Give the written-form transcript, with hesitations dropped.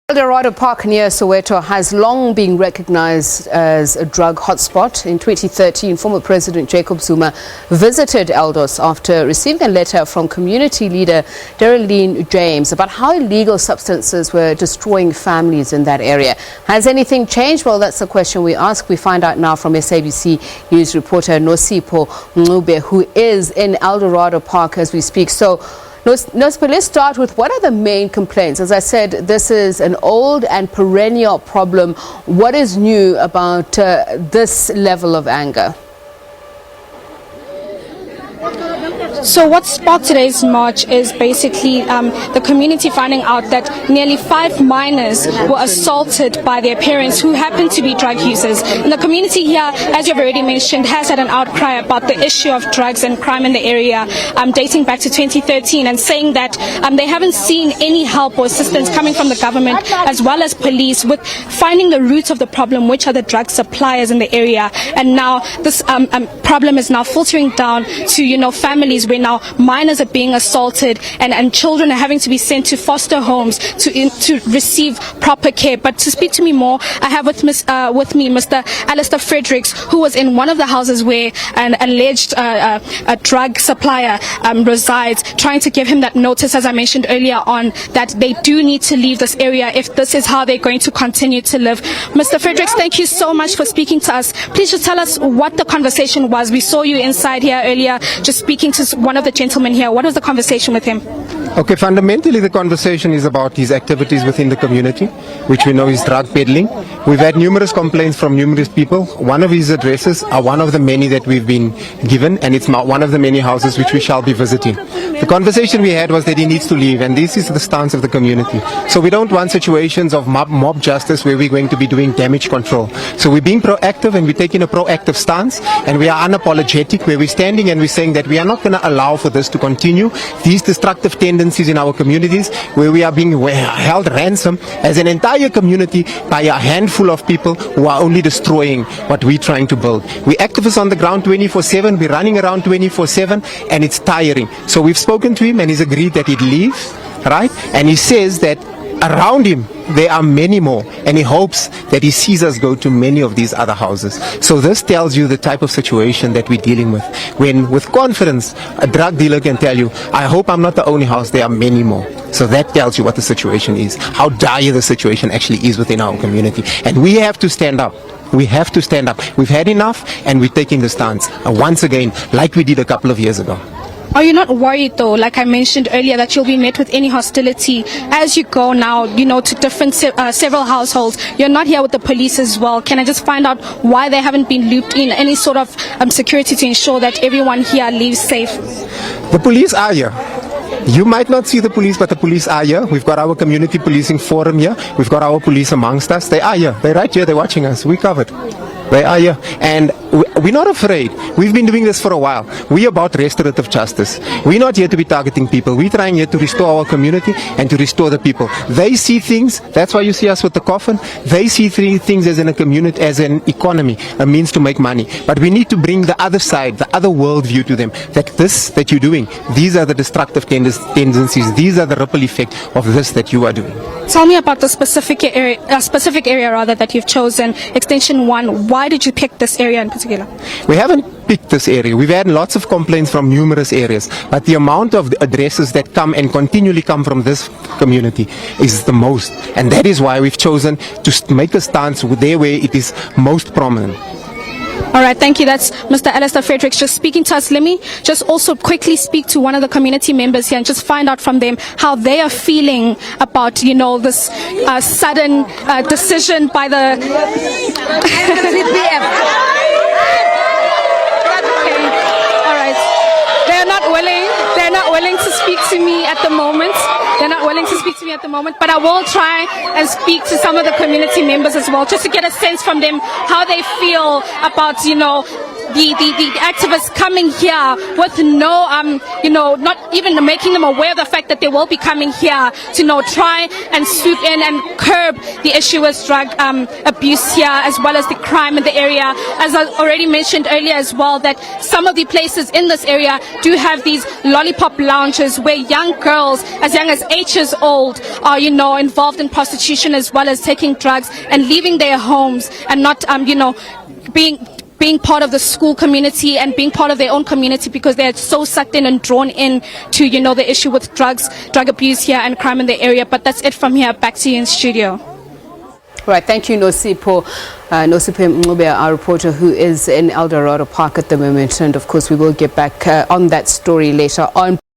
Eldorado Park near Soweto has long been recognized as a drug hotspot. In 2013, former President Jacob Zuma visited Eldos after receiving a letter from community leader Darylene James about how illegal substances were destroying families in that area. Has anything changed? Well, that's the question we ask. We find out now from SABC News reporter Nosipho Mncube, who is in Eldorado Park as we speak. So, Nosipho, let's start with what are the main complaints? As I said, this is an old and perennial problem. What is new about this level of anger? So what sparked today's march is basically the community finding out that nearly 5 minors were assaulted by their parents who happened to be drug users. And the community here, as you've already mentioned, has had an outcry about the issue of drugs and crime in the area dating back to 2013, and saying that they haven't seen any help or assistance coming from the government as well as police with finding the roots of the problem, which are the drug suppliers in the area. And now this problem is now filtering down to, families where now minors are being assaulted and children are having to be sent to foster homes to receive proper care. But to speak to me more, I have with me Mr. Alistair Fredericks, who was in one of the houses where an alleged a drug supplier resides, trying to give him that notice, as I mentioned earlier on, that they do need to leave this area if this is how they're going to continue to live. Mr. Fredericks, thank you so much for speaking to us. Please just tell us what the conversation was. We saw you inside here earlier just speaking to one of the gentlemen here. What was the conversation with him? Okay, fundamentally the conversation is about his activities within the community, which we know is drug peddling. We've had numerous complaints from numerous people. One of his addresses are one of the many that we've been given, and it's one of the many houses which we shall be visiting. The conversation we had was that he needs to leave, and this is the stance of the community. So we don't want situations of mob justice where we're going to be doing damage control. So we're being proactive, and we're taking a proactive stance, and we are unapologetic, where we're standing and we're saying that we are not going to allow for this to continue. These destructive tendencies in our communities, where we are being held ransom as an entire community by a handful of people who are only destroying what we're trying to build. We're activists on the ground 24/7, we're running around 24/7, and it's tiring. So we've spoken to him and he's agreed that he'd leave, right? And he says that around him there are many more, and he hopes that he sees us go to many of these other houses. So this tells you the type of situation that we're dealing with, when with confidence a drug dealer can tell you, I hope I'm not the only house, there are many more. So that tells you what the situation is, how dire the situation actually is within our community. And we have to stand up. We have to stand up. We've had enough, and we're taking the stance once again, like we did a couple of years ago. Are you not worried though, like I mentioned earlier, that you'll be met with any hostility as you go now, to different several households? You're not here with the police as well. Can I just find out why they haven't been looped in, any sort of security to ensure that everyone here leaves safe? The police are here. You might not see the police, but the police are here. We've got our community policing forum here. We've got our police amongst us. They are here. They're right here. They're watching us. We're covered. They are here. And we're not afraid. We've been doing this for a while. We're about restorative justice. We're not here to be targeting people. We're trying here to restore our community and to restore the people. They see things. That's why you see us with the coffin. They see things as in a community, as an economy, a means to make money. But we need to bring the other side, the other worldview to them. That you're doing, these are the destructive tendencies. These are the ripple effect of this that you are doing. Tell me about the specific area that you've chosen, Extension 1. Why did you pick this area in particular? We haven't picked this area. We've had lots of complaints from numerous areas, but the amount of addresses that come and continually come from this community is the most, and that is why we've chosen to make a stance there where it is most prominent. All right, thank you. That's Mr. Alistair Fredericks just speaking to us. Let me just also quickly speak to one of the community members here and just find out from them how they are feeling about, this sudden decision by the CPF. Okay. All right. They're not willing to speak to me at the moment. But I will try and speak to some of the community members as well, just to get a sense from them how they feel about, the activists coming here with no, not even making them aware of the fact that they will be coming here to try and swoop in and curb the issue with drug abuse here, as well as the crime in the area. As I already mentioned earlier as well, that some of the places in this area do have these lollipop lounges where young girls as young as 8 years old are, involved in prostitution as well as taking drugs and leaving their homes and not, being part of the school community and being part of their own community because they're so sucked in and drawn in to, the issue with drug abuse here and crime in the area. But that's it from here. Back to you in studio. Right, thank you, Nosipho Mncube, our reporter who is in Eldorado Park at the moment. And of course, we will get back on that story later on.